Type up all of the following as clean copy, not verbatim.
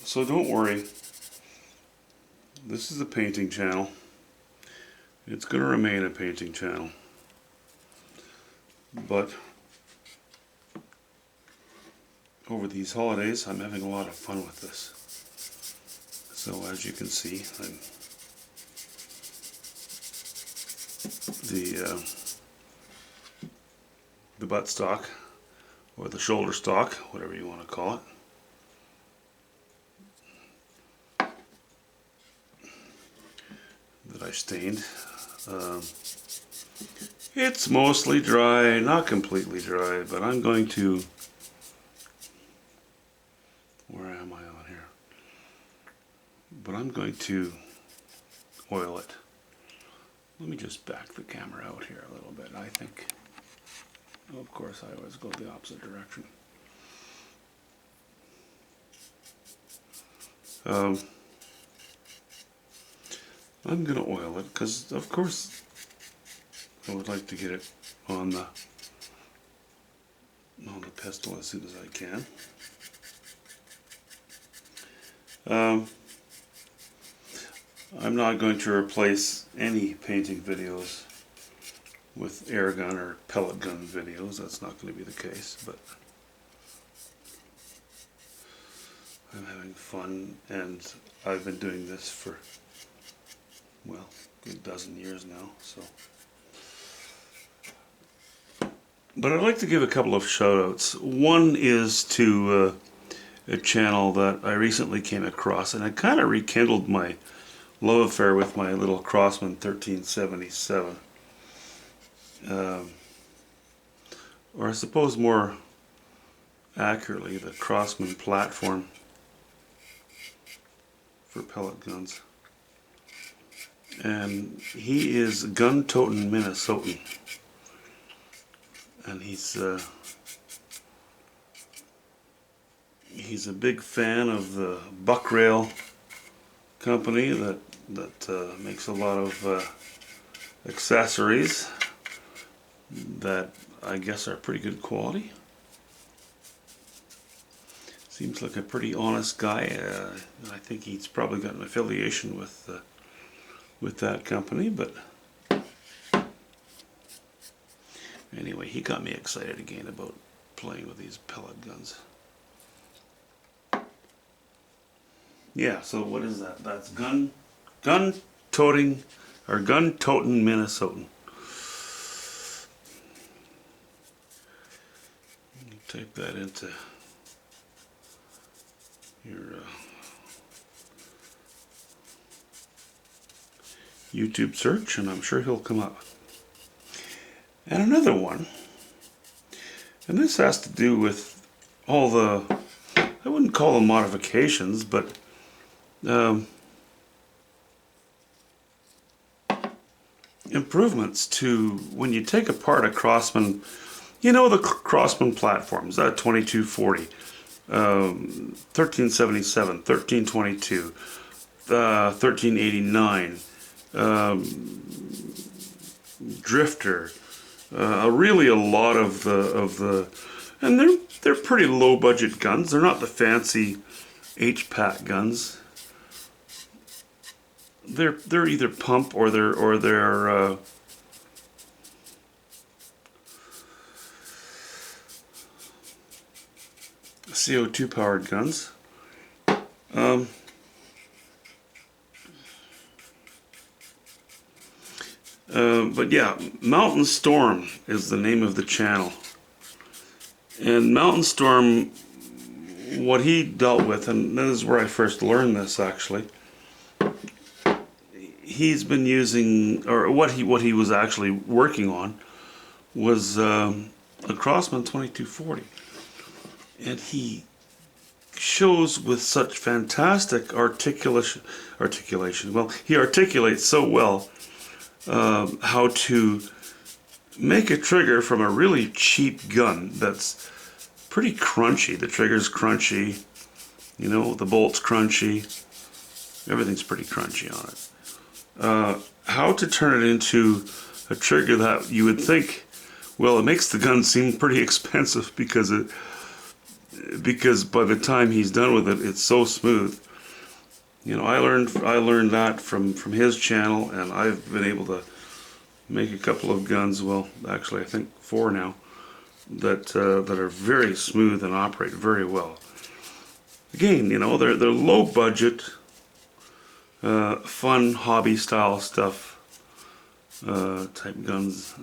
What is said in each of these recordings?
So don't worry, this is a painting channel. It's going to remain a painting channel. But over these holidays, I'm having a lot of fun with this. So as you can see, the buttstock, or the shoulder stock, whatever you want to call it, that I stained. It's mostly dry, not completely dry, but I'm going to, where am I on here? But I'm going to oil it. Let me just back the camera out here a little bit, I think. Oh, of course, I always go the opposite direction. I'm going to oil it because, of course, I would like to get it on the pestle as soon as I can. I'm not going to replace any painting videos with air gun or pellet gun videos. That's not going to be the case, but I'm having fun, and I've been doing this for, well, a good dozen years now. So, but I'd like to give a couple of shout outs. One is to a channel that I recently came across, and it kind of rekindled my love affair with my little Crossman 1377. Or I suppose more accurately, the Crossman platform for pellet guns. And he is gun-toting Minnesotan. And he's a big fan of the Buckrail company that makes a lot of accessories that I guess are pretty good quality. Seems like a pretty honest guy. I think he's probably got an affiliation with that company, but anyway, he got me excited again about playing with these pellet guns. Yeah, so what is that? That's gun-toting Minnesotan. You type that into your YouTube search, and I'm sure he'll come up. And another one, and this has to do with all the, I wouldn't call them modifications, but improvements to when you take apart a Crossman. You know, the Crossman platforms, that 2240, 1377, 1322, 1389, Drifter, really a lot of the, and they're pretty low budget guns. They're not the fancy H-pack guns. They're either pump or they're CO2 powered guns. But yeah, Mountain Storm is the name of the channel. And Mountain Storm, what he dealt with, and this is where I first learned this actually, he's been using, or what he was actually working on was a Crossman 2240. And he shows with such fantastic articulation. Well, he articulates so well how to make a trigger from a really cheap gun that's pretty crunchy. The trigger's crunchy, you know, the bolt's crunchy, everything's pretty crunchy on it. How to turn it into a trigger that you would think, well, it makes the gun seem pretty expensive because because by the time he's done with it, it's so smooth. You know, I learned that from his channel, and I've been able to make a couple of guns. Well, actually, I think 4 now that that are very smooth and operate very well. Again, you know, they're low budget, fun hobby style stuff, type guns.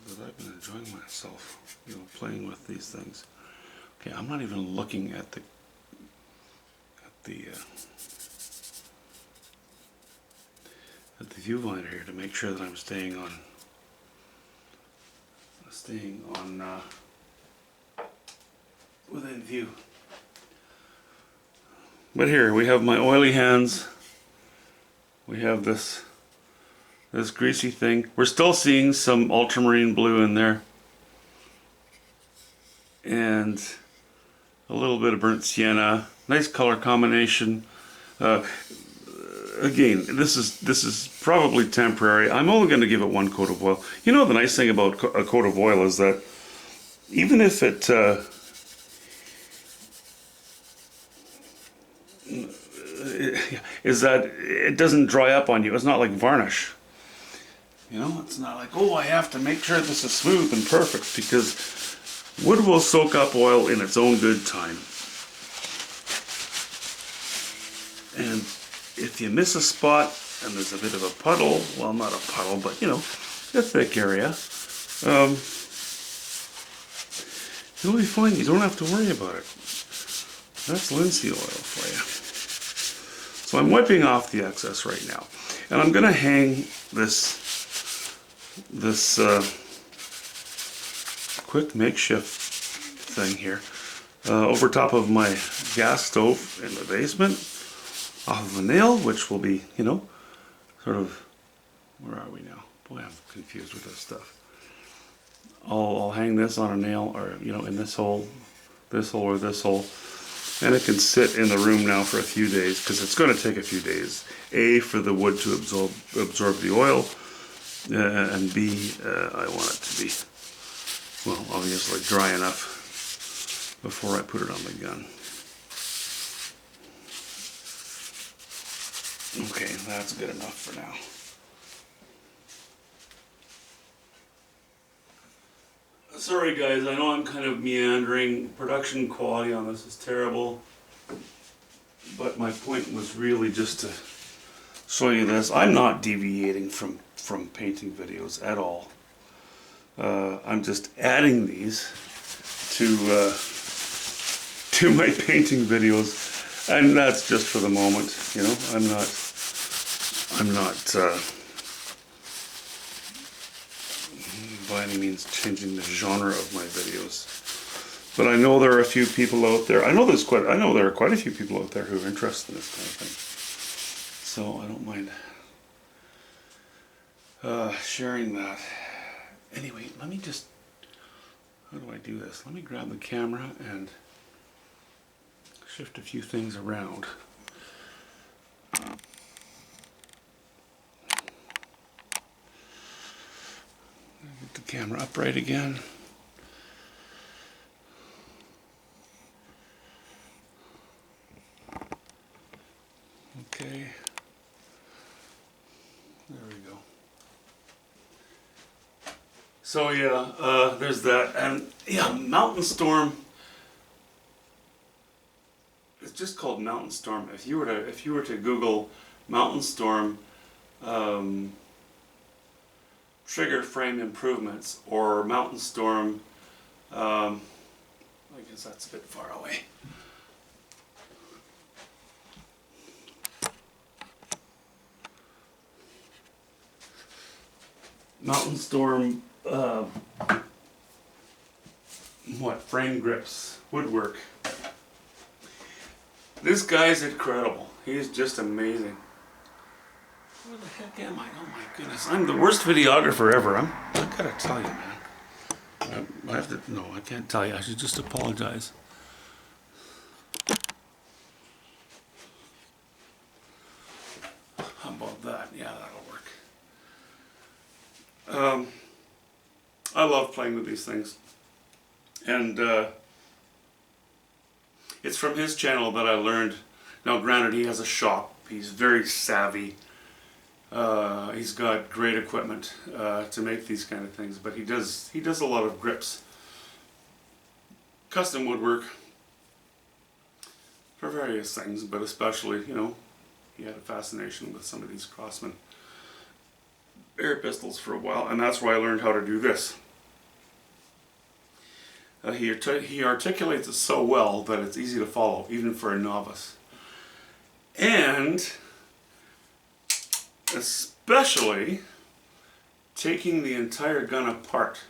That I've been enjoying myself, you know, playing with these things. Okay, I'm not even looking at the viewfinder here to make sure that I'm staying on within view. But here we have my oily hands. We have this greasy thing. We're still seeing some ultramarine blue in there, and a little bit of burnt sienna. Nice color combination. Again, this is probably temporary. I'm only going to give it 1 coat of oil. You know, the nice thing about a coat of oil is that even if it is that it doesn't dry up on you. It's not like varnish. You know, it's not like, oh, I have to make sure this is smooth and perfect, because wood will soak up oil in its own good time. And if you miss a spot and there's a bit of a puddle, well, not a puddle, but you know, a thick area, you'll be fine. You don't have to worry about it. That's linseed oil for you. So I'm wiping off the excess right now, and I'm going to hang this quick makeshift thing here over top of my gas stove in the basement, off of a nail, which will be, you know, sort of, where are we now? Boy, I'm confused with this stuff. I'll hang this on a nail, or, you know, in this hole, or this hole, and it can sit in the room now for a few days, because it's going to take a few days. A, for the wood to absorb the oil, and B, I want it to be, well, obviously dry enough before I put it on the gun. Okay, that's good enough for now. Sorry guys, I know I'm kind of meandering. Production quality on this is terrible, but my point was really just to show you this. I'm not deviating from painting videos at all. I'm just adding these to my painting videos, and that's just for the moment. You know, I'm not by any means changing the genre of my videos. But I know there are a few people out there. I know there are quite a few people out there who are interested in this kind of thing. So I don't mind sharing that. Anyway, let me just, how do I do this? Let me grab the camera and shift a few things around. Get the camera upright again. Okay. There we go. So yeah, there's that, and yeah, Mountain Storm. It's just called Mountain Storm. If you were to Google Mountain Storm trigger frame improvements, or Mountain Storm, I guess that's a bit far away. Mountain Storm, frame grips, woodwork. This guy's incredible. He's just amazing. Where the heck am I? Oh my goodness. I'm the worst videographer ever. I gotta tell you, man. I have to, no, I can't tell you. I should just apologize. How about that? Yeah, that'll work. I love playing with these things. And it's from his channel that I learned. Now granted, he has a shop, he's very savvy, he's got great equipment to make these kind of things, but he does a lot of grips, custom woodwork for various things, but especially, you know, he had a fascination with some of these Crosman air pistols for a while, and that's where I learned how to do this. He articulates it so well that it's easy to follow, even for a novice. And especially taking the entire gun apart.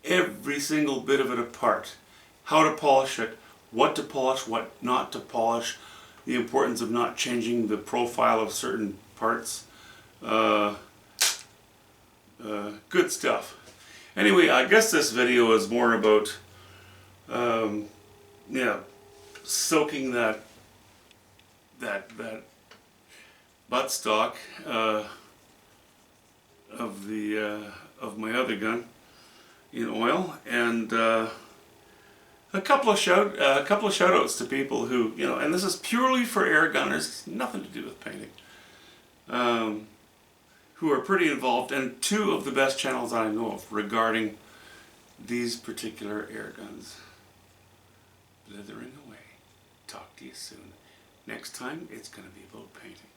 Every single bit of it apart. How to polish it, what to polish, what not to polish, the importance of not changing the profile of certain parts. Good stuff. Anyway, I guess this video is more about yeah, soaking that buttstock of my other gun in oil, and a couple of shout outs to people who, you know, and this is purely for air gunners, nothing to do with painting, who are pretty involved, and two of the best channels I know of regarding these particular air guns. Blithering away. Talk to you soon. Next time, it's going to be about painting.